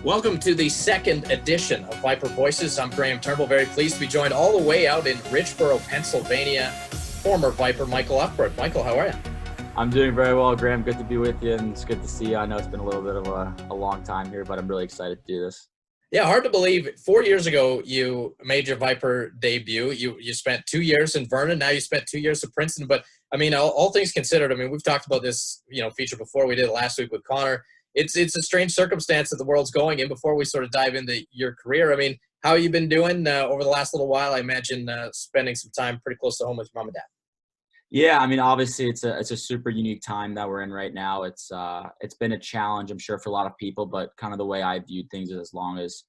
Welcome to the second edition of Viper Voices. I'm Graham Turnbull, very pleased to be joined all the way out in Richboro, Pennsylvania, former Viper Michael Ufberg. Michael, how are you? I'm doing very well, Graham. Good to be with you, and it's good to see you. I know it's been a little bit of a long time here, but I'm really excited to do this. Yeah, hard to believe. 4 years ago, you made your Viper debut. You spent 2 years in Vernon. Now you spent 2 years at Princeton. But, I mean, all things considered, I mean, we've talked about this, feature before. We did it last week with Connor. It's a strange circumstance that the world's going in. Before we sort of dive into your career, I mean, how have you been doing over the last little while? I imagine spending some time pretty close to home with your mom and dad. Yeah, I mean, obviously it's a super unique time that we're in right now. It's been a challenge, I'm sure, for a lot of people, but kind of the way I viewed things is as long as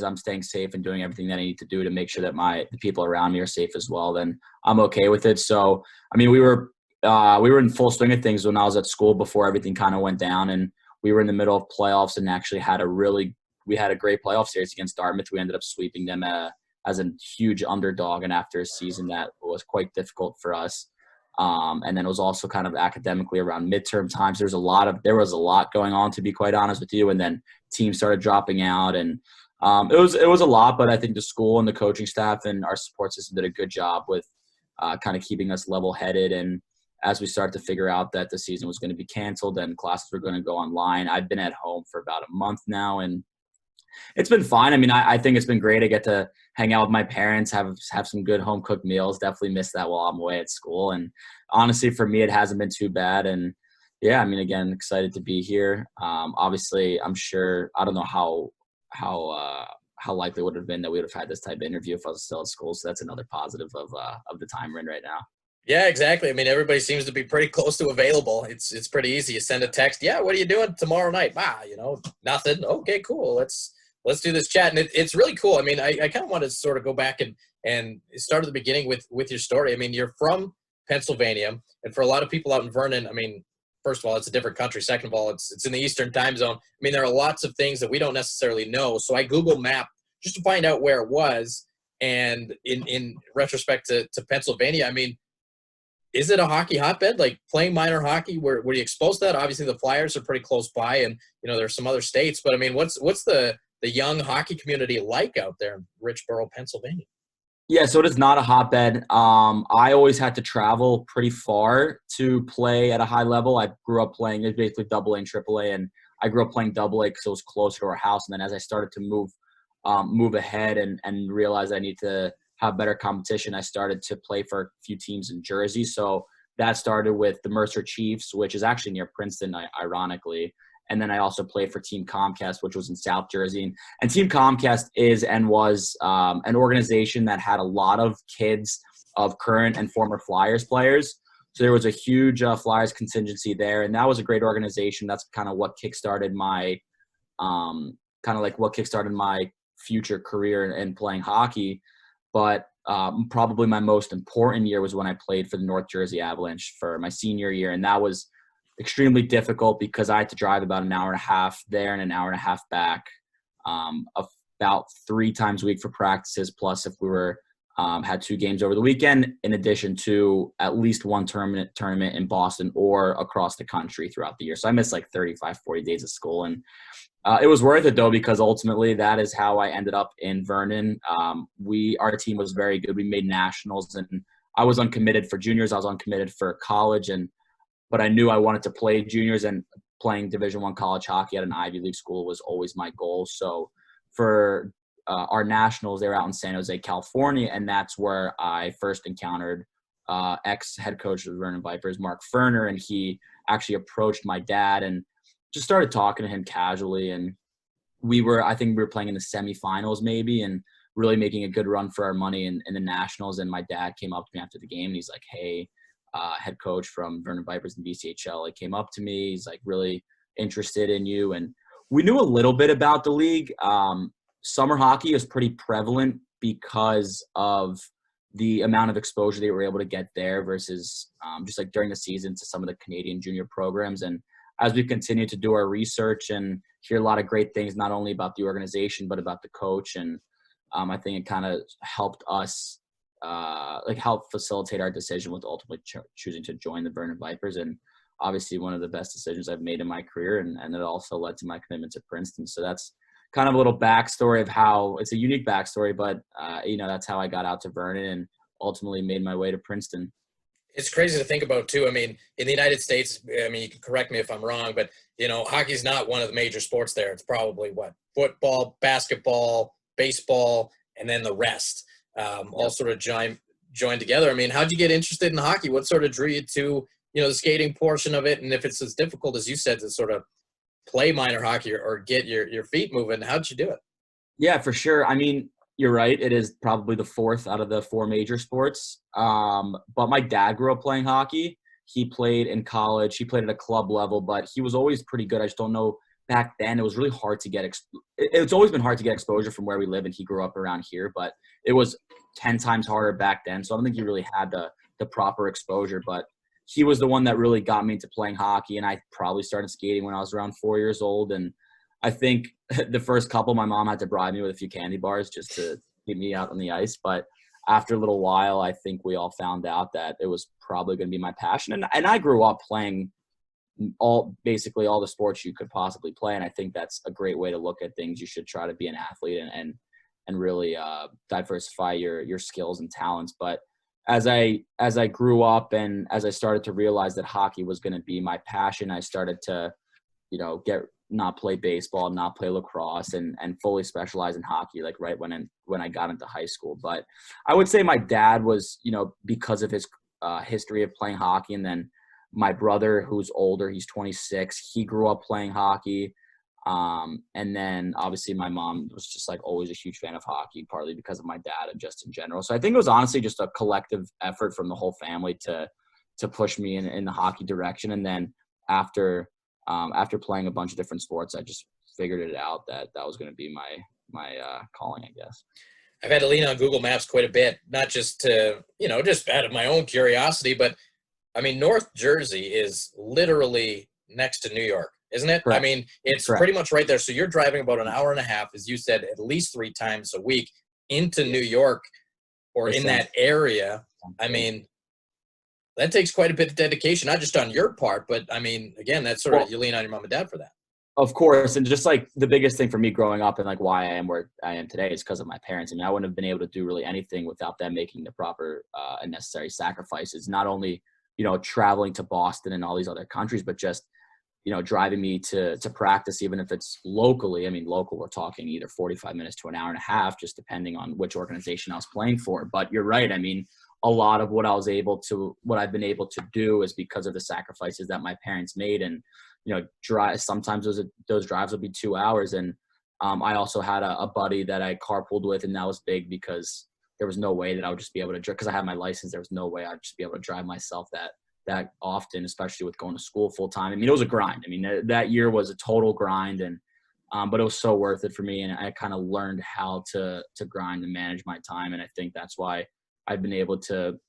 I'm staying safe and doing everything that I need to do to make sure that the people around me are safe as well, then I'm okay with it. So, I mean, we were in full swing of things when I was at school before everything kind of went down, and we were in the middle of playoffs and actually we had a great playoff series against Dartmouth. We ended up sweeping them as a huge underdog, and after a season that was quite difficult for us. And then it was also kind of academically around midterm times. There was a lot going on, to be quite honest with you. And then teams started dropping out, and it was a lot. But I think the school and the coaching staff and our support system did a good job with kind of keeping us level-headed. And as we started to figure out that the season was going to be canceled and classes were going to go online, I've been at home for about a month now, and it's been fine. I mean, I think it's been great. I get to hang out with my parents, have some good home cooked meals. Definitely miss that while I'm away at school. And honestly, for me, it hasn't been too bad. And yeah, I mean, again, excited to be here. Obviously, I'm sure, I don't know how likely it would have been that we would have had this type of interview if I was still at school. So that's another positive of the time we're in right now. Yeah, exactly. I mean, everybody seems to be pretty close to available. It's pretty easy. You send a text. Yeah, what are you doing tomorrow night? Nothing. Okay, cool. Let's do this chat. And it's really cool. I mean, I kind of want to sort of go back and start at the beginning with your story. I mean, you're from Pennsylvania, and for a lot of people out in Vernon, I mean, first of all, it's a different country. Second of all, it's in the Eastern time zone. I mean, there are lots of things that we don't necessarily know. So I Google Map just to find out where it was. And in retrospect to Pennsylvania, I mean, is it a hockey hotbed? Like playing minor hockey, were you exposed to that? Obviously, the Flyers are pretty close by, and there's some other states. But I mean, what's the young hockey community like out there in Richboro, Pennsylvania? Yeah, so it is not a hotbed. I always had to travel pretty far to play at a high level. I grew up playing basically double A and triple A, and I grew up playing double A because it was closer to our house. And then as I started to move ahead and realize I need to have better competition, I started to play for a few teams in Jersey. So that started with the Mercer Chiefs, which is actually near Princeton, ironically. And then I also played for Team Comcast, which was in South Jersey. And Team Comcast is and was an organization that had a lot of kids of current and former Flyers players. So there was a huge Flyers contingency there. And that was a great organization. That's kind of what kickstarted my future career in playing hockey. But probably my most important year was when I played for the North Jersey Avalanche for my senior year. And that was extremely difficult because I had to drive about an hour and a half there and an hour and a half back, about 3 times a week for practices. Plus, if we had 2 games over the weekend, in addition to at least one tournament in Boston or across the country throughout the year. So I missed like 35, 40 days of school. And it was worth it, though, because ultimately that is how I ended up in Vernon. Our team was very good. We made nationals, and I was uncommitted for juniors. I was uncommitted for college, but I knew I wanted to play juniors, and playing Division I college hockey at an Ivy League school was always my goal. So for our nationals, they were out in San Jose, California, and that's where I first encountered ex-head coach of the Vernon Vipers, Mark Ferner, and he actually approached my dad and just started talking to him casually. And I think we were playing in the semifinals maybe, and really making a good run for our money in the nationals. And my dad came up to me after the game, and he's like, hey, head coach from Vernon Vipers in BCHL, came up to me. He's like, really interested in you. And we knew a little bit about the league. Summer hockey is pretty prevalent because of the amount of exposure they were able to get there versus just like during the season to some of the Canadian junior programs. And as we continue to do our research and hear a lot of great things, not only about the organization, but about the coach. And I think it kind of helped us help facilitate our decision with ultimately choosing to join the Vernon Vipers. And obviously one of the best decisions I've made in my career. And it also led to my commitment to Princeton. So that's kind of a little backstory of how it's a unique backstory, but that's how I got out to Vernon and ultimately made my way to Princeton. It's crazy to think about too. I mean, in the United States, I mean, you can correct me if I'm wrong, but hockey's not one of the major sports there. It's probably football, basketball, baseball, and then the rest, all sort of joined together. I mean, how'd you get interested in hockey? What sort of drew you to, the skating portion of it? And if it's as difficult as you said to sort of play minor hockey or get your feet moving, how'd you do it? Yeah, for sure. I mean, you're right. It is probably the fourth out of the four major sports. But my dad grew up playing hockey. He played in college. He played at a club level, but he was always pretty good. I just don't know. Back then, it was really hard to get it's always been hard to get exposure from where we live, and he grew up around here. But it was 10 times harder back then. So I don't think he really had the proper exposure. But he was the one that really got me into playing hockey, and I probably started skating when I was around 4 years old. And I think the first couple, my mom had to bribe me with a few candy bars just to get me out on the ice. But after a little while, I think we all found out that it was probably going to be my passion. And I grew up playing basically all the sports you could possibly play. And I think that's a great way to look at things. You should try to be an athlete and really diversify your skills and talents. But as I grew up and as I started to realize that hockey was going to be my passion, I started to, not play baseball, not play lacrosse, and fully specialize in hockey, like right when I got into high school. But I would say my dad was, because of his history of playing hockey, and then my brother, who's older, he's 26, he grew up playing hockey. And then obviously my mom was just like always a huge fan of hockey, partly because of my dad and just in general. So I think it was honestly just a collective effort from the whole family to push me in the hockey direction. And then after playing a bunch of different sports, I just figured it out that was going to be my calling, I guess. I've had to lean on Google Maps quite a bit, not just to, just out of my own curiosity, but I mean, North Jersey is literally next to New York, isn't it? Correct. I mean, it's Correct. pretty much right there. So you're driving about an hour and a half, as you said, at least 3 times a week into New York or in that area. I mean, that takes quite a bit of dedication, not just on your part, but I mean, again, that's sort of, you lean on your mom and dad for that. Of course. And just like the biggest thing for me growing up and like why I am where I am today is because of my parents. I mean, I wouldn't have been able to do really anything without them making the proper and necessary sacrifices, not only, traveling to Boston and all these other countries, but just, driving me to practice, even if it's locally. I mean, local, we're talking either 45 minutes to an hour and a half, just depending on which organization I was playing for. But you're right. I mean, a lot of what I've been able to do is because of the sacrifices that my parents made. And, sometimes those drives would be 2 hours. And I also had a buddy that I carpooled with, and that was big because there was no way that I would just be able to drive, because I had my license. There was no way I'd just be able to drive myself that often, especially with going to school full time. I mean, it was a grind. I mean, that year was a total grind, and but it was so worth it for me. And I kind of learned how to grind and manage my time. And I think that's why I've been able to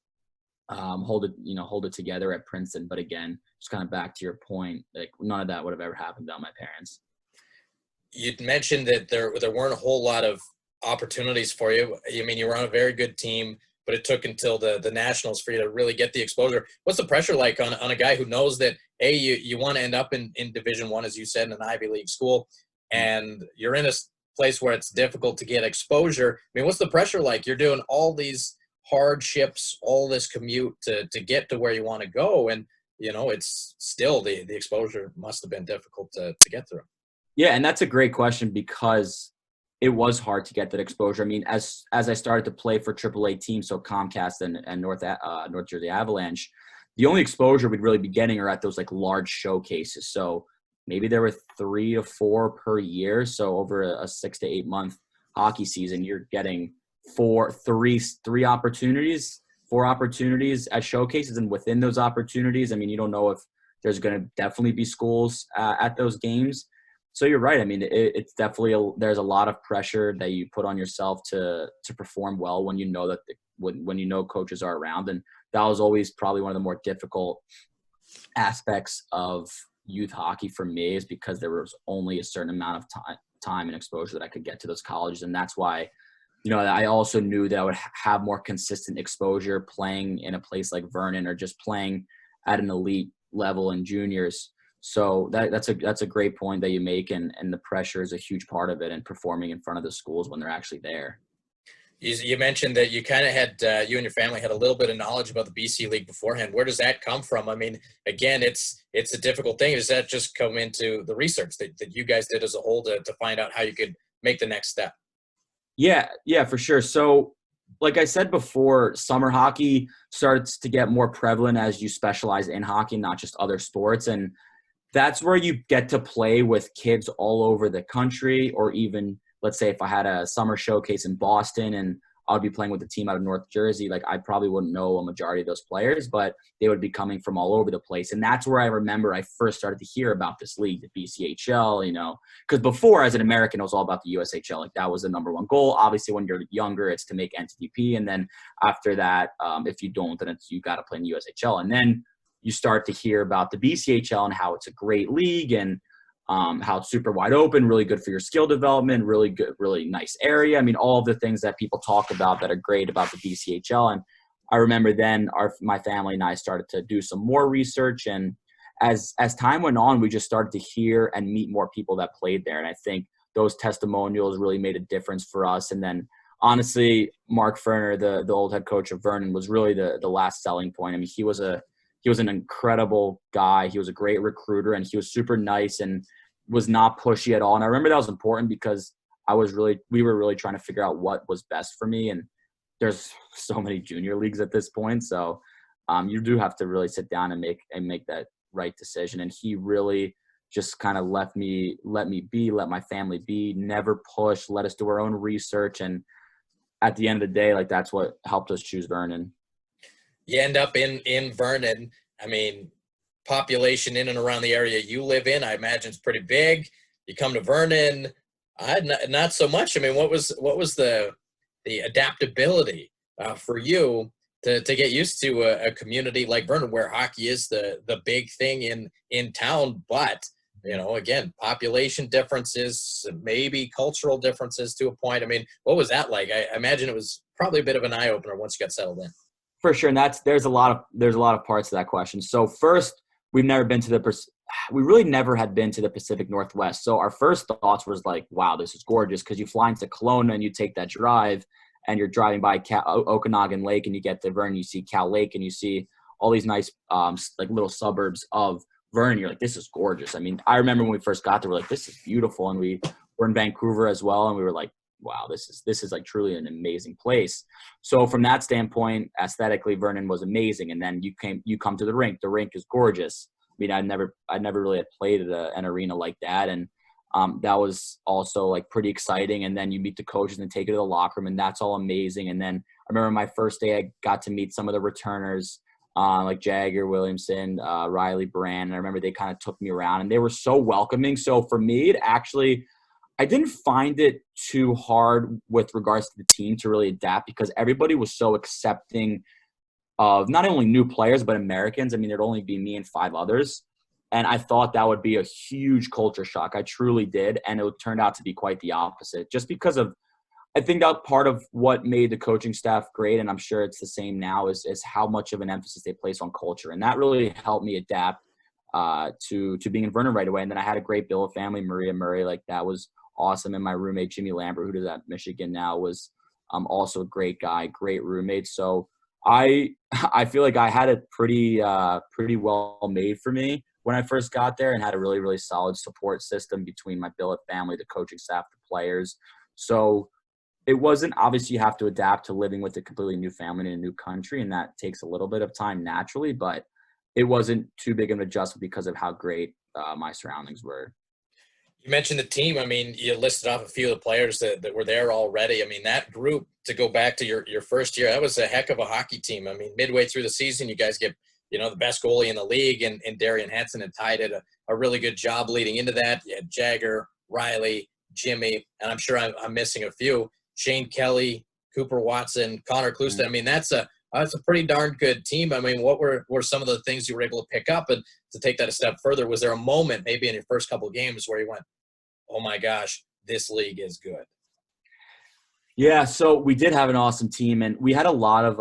hold it together at Princeton. But again, just kind of back to your point, like none of that would have ever happened without my parents. You'd mentioned that there weren't a whole lot of opportunities for you. I mean, you were on a very good team, but it took until the Nationals for you to really get the exposure. What's the pressure like on a guy who knows that, A, you want to end up in Division I, as you said, in an Ivy League school, and you're in a place where it's difficult to get exposure? I mean, what's the pressure like? You're doing all these hardships, all this commute to get to where you want to go, and it's still the exposure must have been difficult to get through. Yeah, and that's a great question because it was hard to get that exposure. I mean, as I started to play for AAA teams, so Comcast and North Jersey Avalanche, the only exposure we'd really be getting are at those like large showcases. So maybe there were 3 to 4 per year. So over a 6 to 8 month hockey season, you're getting 4 opportunities at showcases. And within those opportunities, I mean, you don't know if there's going to definitely be schools at those games. So you're right. I mean, it's definitely there's a lot of pressure that you put on yourself to perform well when you know that when coaches are around. And that was always probably one of the more difficult aspects of youth hockey for me, is because there was only a certain amount of time and exposure that I could get to those colleges. And that's why, I also knew that I would have more consistent exposure playing in a place like Vernon, or just playing at an elite level and juniors. So that's a great point that you make, and the pressure is a huge part of it, and performing in front of the schools when they're actually there. You mentioned that you kind of had you and your family had a little bit of knowledge about the BC League beforehand. Where does that come from? I mean, again, it's a difficult thing. Does that just come into the research that you guys did as a whole to find out how you could make the next step? Yeah, for sure. So, like I said before, summer hockey starts to get more prevalent as you specialize in hockey, not just other sports. And that's where you get to play with kids all over the country, or even, let's say, if I had a summer showcase in Boston and I'd be playing with a team out of North Jersey, like I probably wouldn't know a majority of those players, but they would be coming from all over the place. And that's where I remember I first started to hear about this league, the BCHL, because before, as an American, it was all about the USHL. Like that was the number one goal. Obviously, when you're younger, it's to make NTDP. And then after that, if you don't, then you got to play in the USHL. And then you start to hear about the BCHL and how it's a great league, and how it's super wide open, really good for your skill development, really good, really nice area. I mean, all of the things that people talk about that are great about the BCHL. And I remember then my family and I started to do some more research. And as time went on, we just started to hear and meet more people that played there. And I think those testimonials really made a difference for us. And then honestly, Mark Ferner, the old head coach of Vernon, was really the last selling point. I mean, he was an incredible guy. He was a great recruiter, and he was super nice and was not pushy at all. And I remember that was important because we were really trying to figure out what was best for me. And there's so many junior leagues at this point. So you do have to really sit down and make that right decision. And he really just kind of let my family be, never push, let us do our own research. And at the end of the day, like that's what helped us choose Vernon. You end up in Vernon. I mean, population in and around the area you live in, I imagine, is pretty big. You come to Vernon, not so much. I mean, what was the adaptability for you to get used to a community like Vernon, where hockey is the big thing in town, but again, population differences, maybe cultural differences to a point. I mean, what was that like? I imagine it was probably a bit of an eye opener once you got settled in. For sure, and there's a lot of parts to that question. So first, we really never had been to the Pacific Northwest. So our first thoughts was like, wow, this is gorgeous, because you fly into Kelowna and you take that drive and you're driving by Okanagan Lake, and you get to Vernon, you see Cal Lake, and you see all these nice like little suburbs of Vernon. You're like, this is gorgeous. I mean, I remember when we first got there, we're like, this is beautiful. And we were in Vancouver as well, and we were like, wow, this is like truly an amazing place. So from that standpoint, aesthetically, Vernon was amazing. And then you come to the rink. The rink is gorgeous. I mean, I never really had played at an arena like that. And that was also like pretty exciting. And then you meet the coaches and take you to the locker room, and that's all amazing. And then I remember my first day, I got to meet some of the returners, like Jagger Williamson, Riley Brand. And I remember they kind of took me around, and they were so welcoming. So for me, I didn't find it too hard with regards to the team to really adapt, because everybody was so accepting of not only new players, but Americans. I mean, there'd only be me and 5 others. And I thought that would be a huge culture shock. I truly did. And it turned out to be quite the opposite, just because of, I think that part of what made the coaching staff great, and I'm sure it's the same now, is how much of an emphasis they place on culture. And that really helped me adapt to being in Vernon right away. And then I had a great billet family, Maria Murray, like that was awesome. And my roommate, Jimmy Lambert, who does at Michigan now, was also a great guy, great roommate. So I feel like I had it pretty well made for me when I first got there, and had a really, really solid support system between my billet family, the coaching staff, the players. So it wasn't, obviously you have to adapt to living with a completely new family in a new country, and that takes a little bit of time naturally, but it wasn't too big of an adjustment because of how great my surroundings were. You mentioned the team. I mean, you listed off a few of the players that were there already. I mean, that group, to go back to your first year, that was a heck of a hockey team. I mean, midway through the season, you guys get, the best goalie in the league, and Darian Henson, and Ty did a really good job leading into that. You had Jagger, Riley, Jimmy, and I'm sure I'm missing a few. Shane Kelly, Cooper Watson, Connor Klusta. I mean, that's a pretty darn good team. I mean, what were some of the things you were able to pick up? And to take that a step further, was there a moment maybe in your first couple of games where you went, oh my gosh, this league is good? Yeah, so we did have an awesome team, and we had a lot of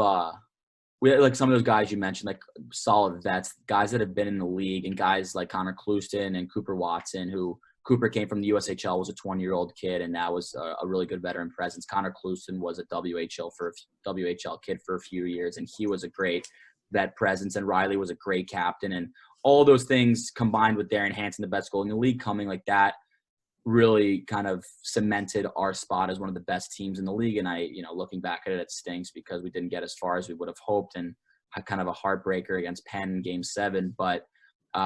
we like some of those guys you mentioned, like solid vets, guys that have been in the league, and guys like Connor Clouston and Cooper Watson, who Cooper came from the USHL, was a 20-year-old kid, and now was a really good veteran presence. Connor Clouston was a WHL kid for a few years, and he was a great vet presence. And Riley was a great captain, and all those things combined with Darren Hansen, the best goalie in the league, coming like that, really kind of cemented our spot as one of the best teams in the league. And looking back at it, it stinks because we didn't get as far as we would have hoped, and had kind of a heartbreaker against Penn in Game 7. But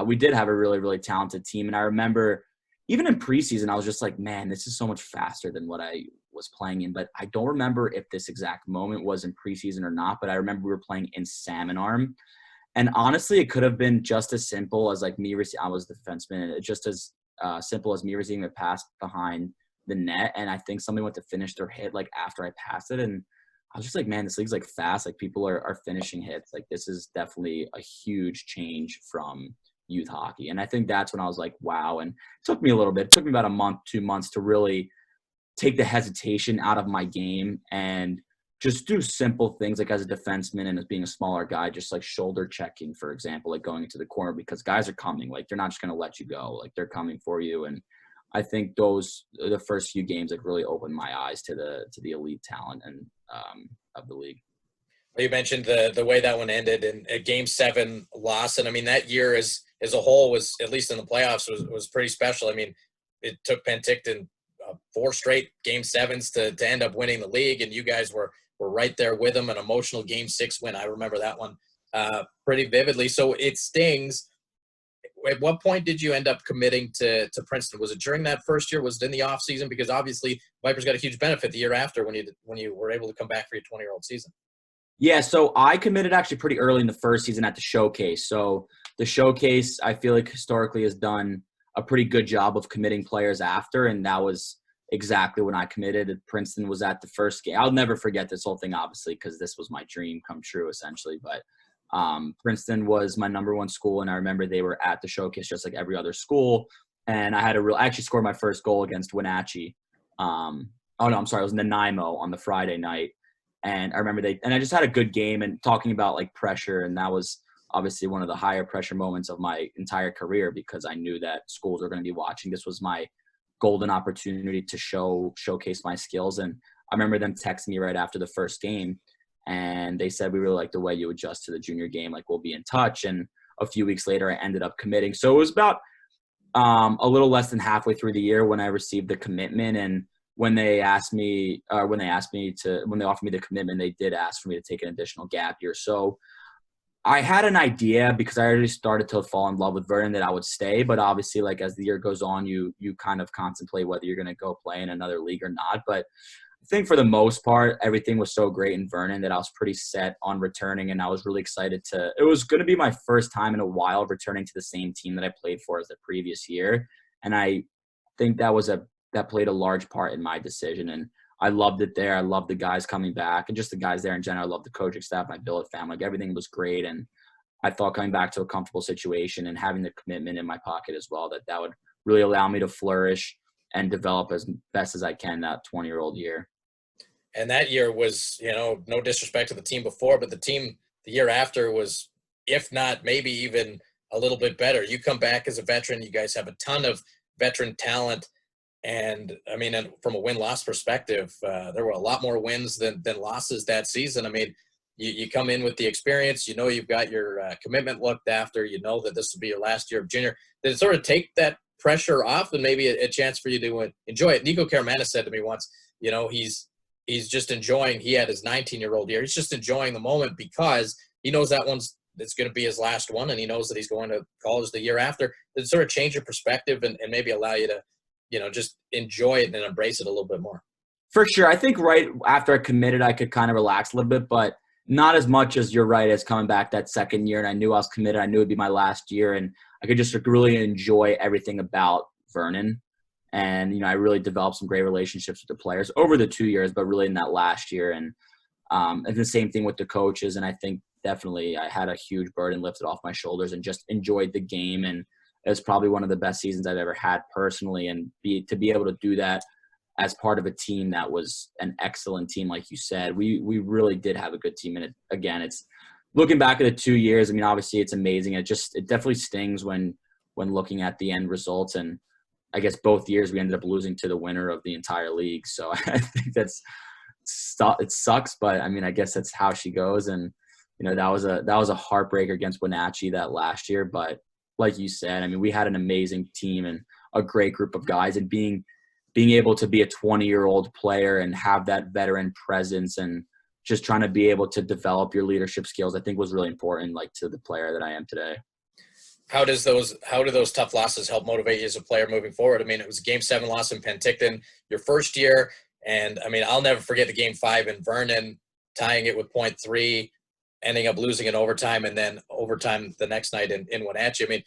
we did have a really, really talented team. And I remember even in preseason, I was just like, man, this is so much faster than what I was playing in. But I don't remember if this exact moment was in preseason or not, but I remember we were playing in Salmon Arm. And honestly, it could have been just as simple as like me, I was the defenseman, just as simple as me receiving a pass behind the net, and I think somebody went to finish their hit like after I passed it, and I was just like, man, this league's like fast, like people are finishing hits, like this is definitely a huge change from youth hockey. And I think that's when I was like, wow. And it took me a little bit, it took me about a month, 2 months to really take the hesitation out of my game and just do simple things, like as a defenseman and as being a smaller guy, just like shoulder checking, for example, like going into the corner, because guys are coming, like they're not just going to let you go, like they're coming for you. And I think the first few games like really opened my eyes to the elite talent and of the league. You mentioned the way that one ended in a Game 7 loss, and I mean that year as a whole was, at least in the playoffs, was pretty special. I mean, it took Penticton 4 straight Game 7s to end up winning the league, and you guys were right there with them. An emotional Game 6 win. I remember that one pretty vividly. So it stings. At what point did you end up committing to Princeton? Was it during that first year? Was it in the off season? Because obviously Vipers got a huge benefit the year after when you were able to come back for your 20-year-old season. Yeah, so I committed actually pretty early in the first season at the Showcase. So the Showcase, I feel like historically has done a pretty good job of committing players after, and that was exactly when I committed. Princeton was at the first game. I'll never forget this whole thing, obviously, because this was my dream come true, essentially. But Princeton was my number one school, and I remember they were at the Showcase just like every other school. And I actually scored my first goal against Wenatchee. It was Nanaimo on the Friday night. And I remember I just had a good game, and talking about like pressure, and that was obviously one of the higher pressure moments of my entire career because I knew that schools were going to be watching. This was my golden opportunity to showcase my skills. And I remember them texting me right after the first game, and they said, we really like the way you adjust to the junior game, like we'll be in touch. And a few weeks later I ended up committing. So it was about a little less than halfway through the year when I received the commitment. And when they offered me the commitment, they did ask for me to take an additional gap year. So I had an idea, because I already started to fall in love with Vernon, that I would stay. But obviously, like as the year goes on, you kind of contemplate whether you're going to go play in another league or not. But I think for the most part, everything was so great in Vernon that I was pretty set on returning, and I was really excited it was going to be my first time in a while returning to the same team that I played for as the previous year. And I think that played a large part in my decision. And I loved it there. I loved the guys coming back and just the guys there in general. I loved the coaching staff, my billet family. Like everything was great. And I thought coming back to a comfortable situation and having the commitment in my pocket as well, that would really allow me to flourish and develop as best as I can that 20-year-old year. And that year was, no disrespect to the team before, but the team the year after was, if not maybe even a little bit better. You come back as a veteran. You guys have a ton of veteran talent. And I mean, from a win-loss perspective, there were a lot more wins than losses that season. I mean, you come in with the experience, you've got your commitment looked after, that this will be your last year of junior. Did it sort of take that pressure off and maybe a chance for you to enjoy it? Nico Karamanis said to me once, he's just enjoying, he had his 19-year-old year. He's just enjoying the moment because he knows it's going to be his last one, and he knows that he's going to college the year after. Did it sort of change your perspective and maybe allow you to just enjoy it and embrace it a little bit more? For sure. I think right after I committed, I could kind of relax a little bit, but not as much as you're right as coming back that second year. And I knew I was committed. I knew it'd be my last year, and I could just really enjoy everything about Vernon. And, I really developed some great relationships with the players over the 2 years, but really in that last year. And the same thing with the coaches. And I think definitely I had a huge burden lifted off my shoulders and just enjoyed the game. And it was probably one of the best seasons I've ever had personally. And to be able to do that as part of a team that was an excellent team, like you said, we really did have a good team. And again, it's looking back at the 2 years, I mean, obviously it's amazing. It definitely stings when looking at the end results. And I guess both years we ended up losing to the winner of the entire league. So I think it sucks, but I mean, I guess that's how she goes. And, that was a heartbreaker against Wenatchee that last year. But like you said, I mean, we had an amazing team and a great group of guys, and being able to be a 20-year-old player and have that veteran presence and just trying to be able to develop your leadership skills, I think was really important, like, to the player that I am today. How do those tough losses help motivate you as a player moving forward? I mean, it was a Game 7 loss in Penticton your first year, and I mean, I'll never forget the Game 5 in Vernon, tying it with .3, ending up losing in overtime, and then overtime the next night in Wenatchee. I mean,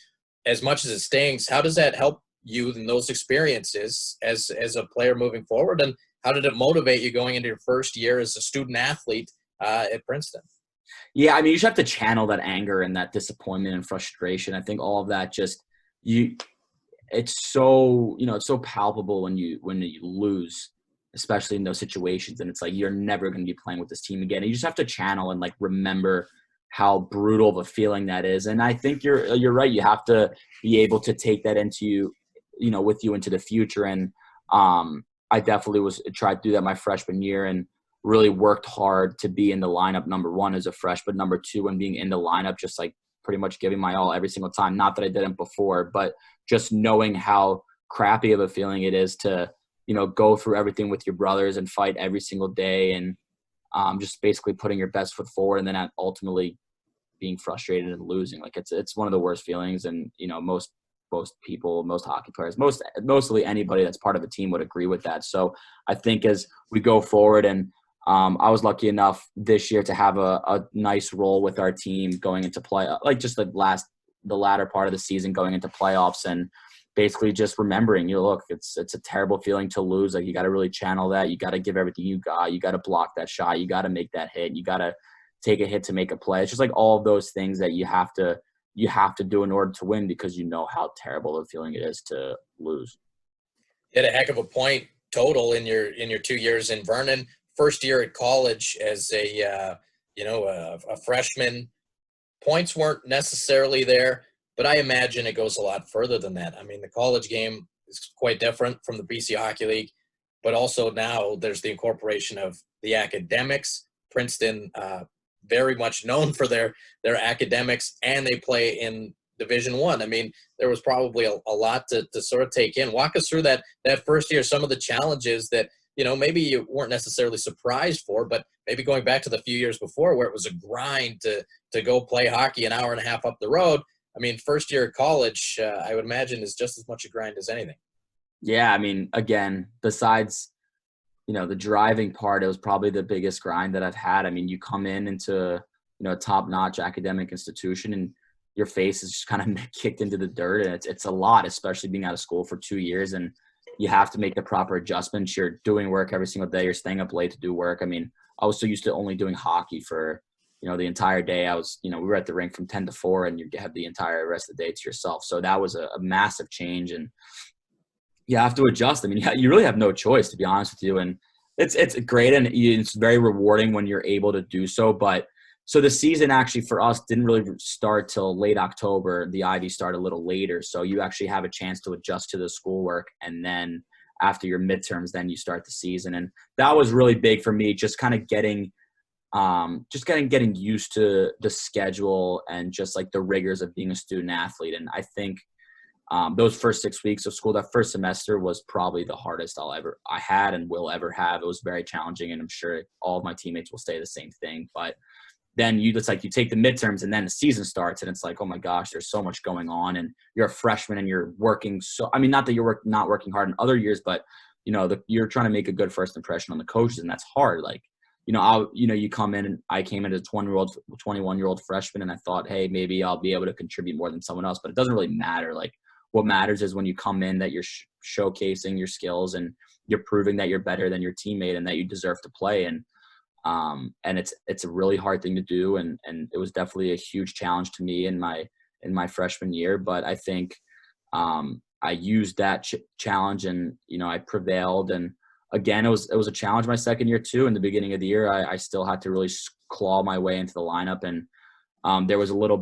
as much as it stings, how does that help you in those experiences as a player moving forward, and how did it motivate you going into your first year as a student athlete at Princeton? Yeah, I mean, you just have to channel that anger and that disappointment and frustration. I think all of that it's so, it's so palpable when you lose, especially in those situations. And it's like, you're never going to be playing with this team again. And you just have to channel and, like, remember how brutal of a feeling that is. And I think you're right. You have to be able to take that into, with you into the future. And I definitely tried to do that my freshman year, and really worked hard to be in the lineup, number one, as a freshman, number two, and being in the lineup, just like pretty much giving my all every single time. Not that I didn't before, but just knowing how crappy of a feeling it is to, go through everything with your brothers and fight every single day, and just basically putting your best foot forward, and then ultimately being frustrated and losing. Like, it's one of the worst feelings. And, most people, most hockey players, mostly anybody that's part of a team would agree with that. So I think as we go forward, and I was lucky enough this year to have a nice role with our team going into play, like just the latter part of the season going into playoffs, and basically just remembering, look, it's a terrible feeling to lose. Like, you got to really channel that. You got to give everything you got. You got to block that shot. You got to make that hit. You got to take a hit to make a play. It's just like all of those things that you have to do in order to win, because you know how terrible of a feeling it is to lose. You had a heck of a point total in your 2 years in Vernon. First year at college as a freshman, points weren't necessarily there, but I imagine it goes a lot further than that. I mean, the college game is quite different from the BC Hockey League, but also now there's the incorporation of the academics. Princeton, very much known for their academics, and they play in Division I. I mean, there was probably a lot to sort of take in. Walk us through that first year, some of the challenges that, maybe you weren't necessarily surprised for, but maybe going back to the few years before where it was a grind to go play hockey an hour and a half up the road. I mean, first year at college, I would imagine, is just as much a grind as anything. Yeah, I mean, again, besides, the driving part, it was probably the biggest grind that I've had. I mean, you come into, a top-notch academic institution, and your face is just kind of kicked into the dirt, and it's a lot, especially being out of school for 2 years, and you have to make the proper adjustments. You're doing work every single day. You're staying up late to do work. I mean, I was so used to only doing hockey for, the entire day. I was, we were at the rink from 10 to 4, and you have the entire rest of the day to yourself. So that was a massive change, and you have to adjust. I mean, you really have no choice, to be honest with you. And it's great, and it's very rewarding when you're able to do so. But so the season actually for us didn't really start till late October. The Ivy started a little later. So you actually have a chance to adjust to the schoolwork. And then after your midterms, then you start the season. And that was really big for me, just kind of getting used to the schedule and just like the rigors of being a student athlete. And I think those first 6 weeks of school, that first semester, was probably the hardest I had and will ever have. It was very challenging, and I'm sure all of my teammates will say the same thing. But then it's like you take the midterms, and then the season starts, and it's like, oh my gosh, there's so much going on, and you're a freshman and you're working. So, I mean, not that you're not working hard in other years, but you're trying to make a good first impression on the coaches, and that's hard. Like, you come in, and I came in as a 21-year-old freshman, and I thought, hey, maybe I'll be able to contribute more than someone else, but it doesn't really matter. Like, what matters is when you come in that you're showcasing your skills, and you're proving that you're better than your teammate and that you deserve to play. And it's a really hard thing to do. And it was definitely a huge challenge to me in my freshman year. But I think I used that challenge, and, I prevailed. And again, it was a challenge my second year too. In the beginning of the year, I still had to really claw my way into the lineup, and There was one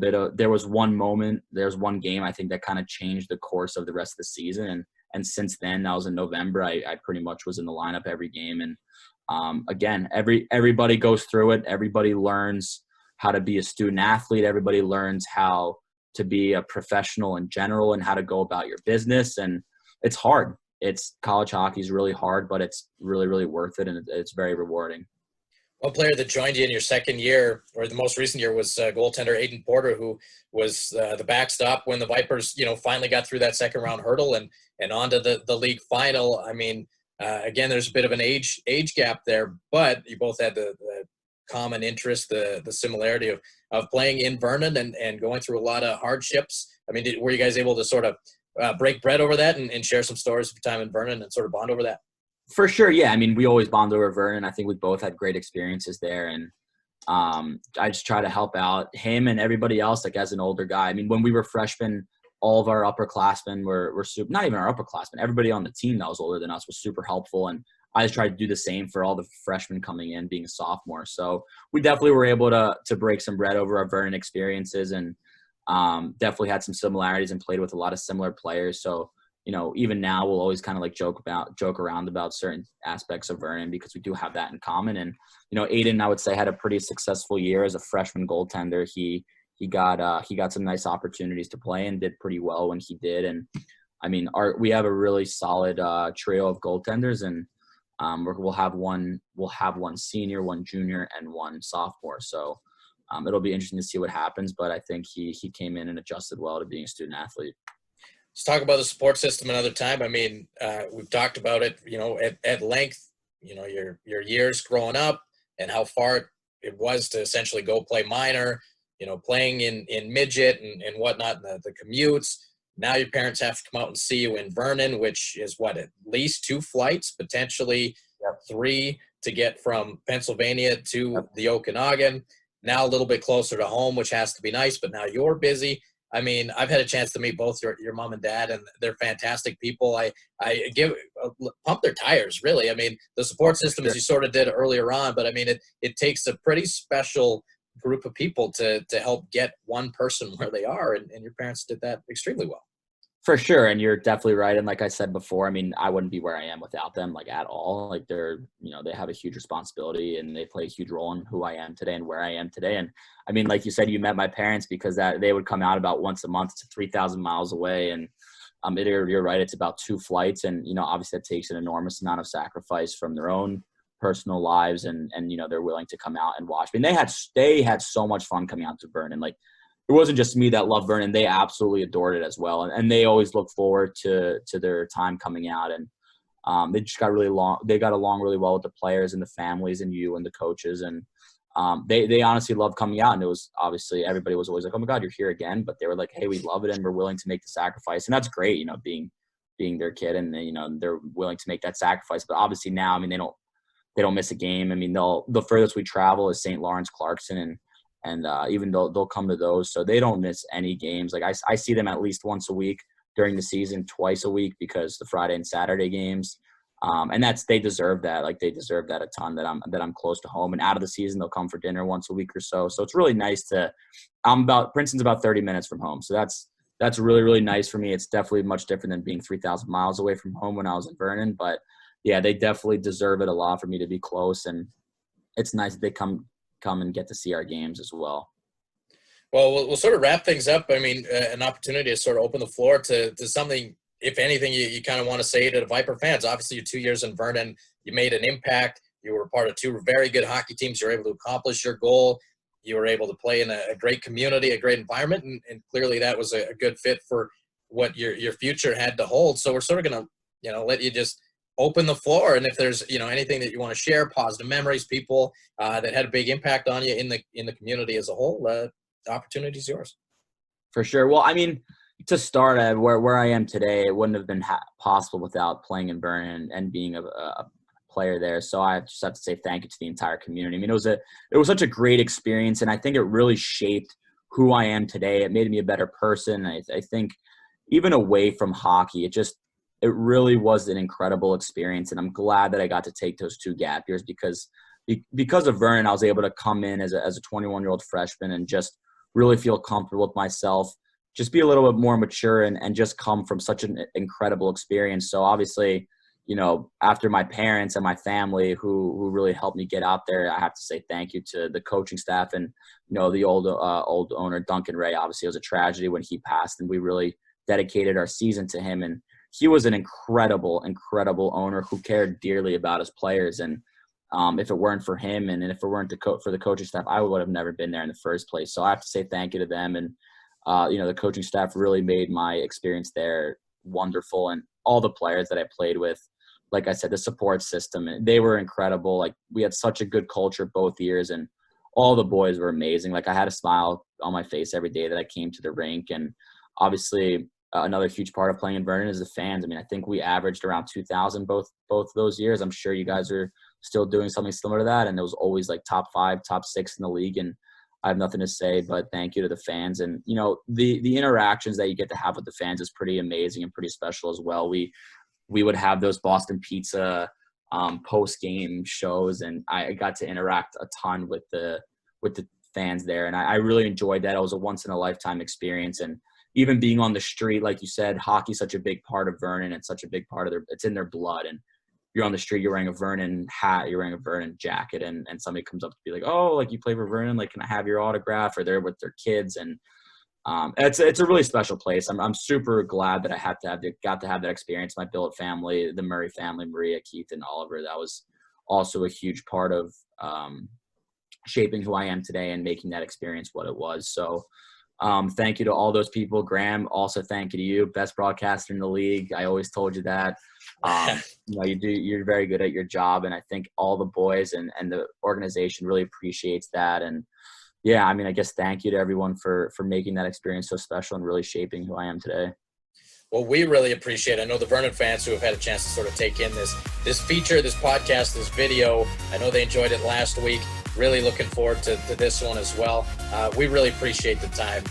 game I think that kind of changed the course of the rest of the season. And since then, that was in November, I pretty much was in the lineup every game. And again, everybody goes through it. Everybody learns how to be a student athlete. Everybody learns how to be a professional in general and how to go about your business. And it's hard. College hockey is really hard, but it's really, really worth it. And it's very rewarding. One player that joined you in your second year, or the most recent year, was goaltender Aiden Porter, who was the backstop when the Vipers, finally got through that second round hurdle and onto the league final. I mean, again, there's a bit of an age gap there, but you both had the common interest, the similarity of playing in Vernon and going through a lot of hardships. I mean, were you guys able to sort of break bread over that and share some stories of your time in Vernon and sort of bond over that? For sure, yeah. I mean, we always bond over Vernon. I think we both had great experiences there, and I just try to help out him and everybody else, like as an older guy. I mean, when we were freshmen, all of our upperclassmen were super, not even our upperclassmen, everybody on the team that was older than us was super helpful, and I just tried to do the same for all the freshmen coming in, being a sophomore. So we definitely were able to break some bread over our Vernon experiences, and definitely had some similarities and played with a lot of similar players. So even now we'll always kind of like joke around about certain aspects of Vernon because we do have that in common. And, Aiden, I would say, had a pretty successful year as a freshman goaltender. He got some nice opportunities to play and did pretty well when he did. And I mean, we have a really solid trio of goaltenders, and we'll have one senior, one junior, and one sophomore. So it'll be interesting to see what happens, but I think he came in and adjusted well to being a student athlete. Let's talk about the support system another time. I mean, we've talked about it, at length, your years growing up and how far it was to essentially go play minor, playing in midget and whatnot, and the commutes. Now your parents have to come out and see you in Vernon, which is at least 2 flights, potentially 3 to get from Pennsylvania to the Okanagan. Now a little bit closer to home, which has to be nice, but now you're busy. I mean, I've had a chance to meet both your mom and dad, and they're fantastic people. I pump their tires, really. I mean, the support system, as you sort of did earlier on, but I mean, it takes a pretty special group of people to help get one person where they are, and your parents did that extremely well. For sure, and you're definitely right. And like I said before, I mean, I wouldn't be where I am without them, like at all. Like they have a huge responsibility, and they play a huge role in who I am today and where I am today. And I mean, like you said, you met my parents because they would come out about once a month to 3,000 miles away. And you're right, it's about 2 flights, and obviously that takes an enormous amount of sacrifice from their own personal lives, and they're willing to come out and watch. I mean, they had so much fun coming out to Vernon. Like, it wasn't just me that loved Vernon. They absolutely adored it as well. And they always look forward to their time coming out. And they just got along really well with the players and the families and you and the coaches. And they honestly loved coming out. And it was obviously, everybody was always like, oh my God, you're here again. But they were like, hey, we love it and we're willing to make the sacrifice. And that's great, being their kid, and they're willing to make that sacrifice. But obviously now, I mean, they don't miss a game. I mean, the furthest we travel is St. Lawrence, Clarkson, and even though they'll come to those, so they don't miss any games. Like I see them at least once a week during the season, twice a week, because the Friday and Saturday games, and they deserve that. Like, they deserve that a ton, that I'm close to home. And out of the season, they'll come for dinner once a week or so. So it's really nice Princeton's about 30 minutes from home, so that's really, really nice for me. It's definitely much different than being 3,000 miles away from home when I was in Vernon, but yeah, they definitely deserve it a lot for me to be close, and it's nice that they come and get to see our games as well. Well, we'll sort of wrap things up. I mean, an opportunity to sort of open the floor to something, if anything, you kind of want to say to the Viper fans. Obviously, your 2 years in Vernon, you made an impact. You were part of 2 very good hockey teams. You were able to accomplish your goal. You were able to play in a great community, a great environment, and clearly that was a good fit for what your future had to hold. So we're sort of going to, let you just open the floor, and if there's anything that you want to share, positive memories, people that had a big impact on you in the community as a whole, the opportunity is yours. For sure. Well, I mean, to start at where I am today, it wouldn't have been possible without playing in Vernon and being a player there. So I just have to say thank you to the entire community. I mean, it was such a great experience, and I think it really shaped who I am today. It made me a better person. I think even away from hockey, it really was an incredible experience, and I'm glad that I got to take those 2 gap years because of Vernon, I was able to come in as a 21-year-old freshman and just really feel comfortable with myself, just be a little bit more mature and just come from such an incredible experience. So obviously, you know, after my parents and my family who really helped me get out there, I have to say thank you to the coaching staff and, you know, the old owner, Duncan Ray. Obviously, it was a tragedy when he passed, and we really dedicated our season to him. And he was an incredible owner who cared dearly about his players. And if it weren't for him and if it weren't for the coaching staff, I would have never been there in the first place. So I have to say thank you to them. And, you know, the coaching staff really made my experience there wonderful. And all the players that I played with, like I said, the support system, they were incredible. Like, we had such a good culture both years, and all the boys were amazing. Like, I had a smile on my face every day that I came to the rink. And obviously, another huge part of playing in Vernon is the fans. I mean, I think we averaged around 2,000 both those years. I'm sure you guys are still doing something similar to that. And it was always like top 5, top 6 in the league. And I have nothing to say but thank you to the fans. And, you know, the interactions that you get to have with the fans is pretty amazing and pretty special as well. We would have those Boston Pizza post-game shows, and I got to interact a ton with the fans there. And I really enjoyed that. It was a once-in-a-lifetime experience. And even being on the street, like you said, hockey's such a big part of Vernon. It's such a big part of it's in their blood. And you're on the street, you're wearing a Vernon hat, you're wearing a Vernon jacket, and somebody comes up to be like, oh, like, you play for Vernon, like, can I have your autograph? Or they're with their kids. And it's a really special place. I'm super glad that I got to have that experience. My billet family, the Murray family, Maria, Keith, and Oliver, that was also a huge part of shaping who I am today and making that experience what it was. So thank you to all those people. Graham, also thank you to you, best broadcaster in the league. I always told you that. You know, you're very good at your job, and I think all the boys and the organization really appreciates that. And yeah, I mean, I guess thank you to everyone for making that experience so special and really shaping who I am today. Well, we really appreciate it. I know the Vernon fans who have had a chance to sort of take in this feature, this podcast, this video. I know they enjoyed it last week. Really looking forward to this one as well. We really appreciate the time.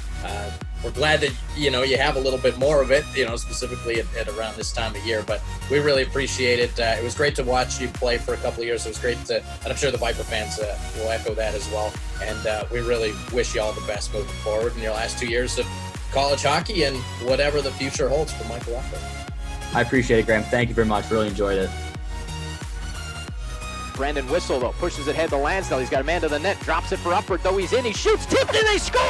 We're glad that, you know, you have a little bit more of it, you know, specifically at around this time of year. But we really appreciate it. It was great to watch you play for a couple of years. It was great and I'm sure the Viper fans will echo that as well. And we really wish you all the best moving forward in your last 2 years of college hockey and whatever the future holds for Michael Ufberg. I appreciate it, Graham. Thank you very much. Really enjoyed it. Brandon Whistle, though, pushes it ahead to Lansdale. He's got a man to the net, drops it for Ufberg, though he's in. He shoots, tipped, and they score!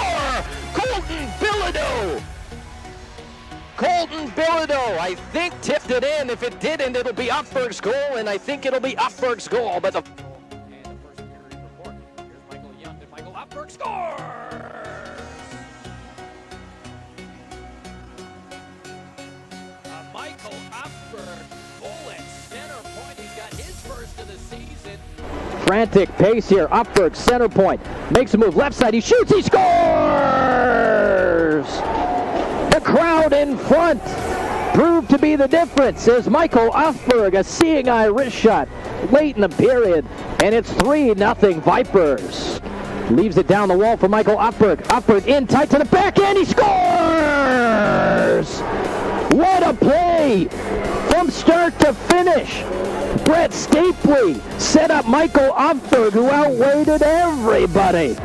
Colton Bilodeau! Colton Bilodeau, I think, tipped it in. If it didn't, it'll be Ufberg's goal, and I think it'll be Ufberg's goal. But the first period report. Here's Michael Young, and Michael Ufberg scores! Michael Ufberg, goal at center point. He's got his first of the season. Frantic pace here. Ufberg, center point. Makes a move left side. He shoots. He scores! The crowd in front proved to be the difference as Michael Ufberg, a seeing eye wrist shot late in the period. And it's 3-0 Vipers. Leaves it down the wall for Michael Ufberg. Ufberg in tight to the backhand. He scores! What a play! From start to finish. Brett Stapley set up Michael Ufberg, who outweighted everybody.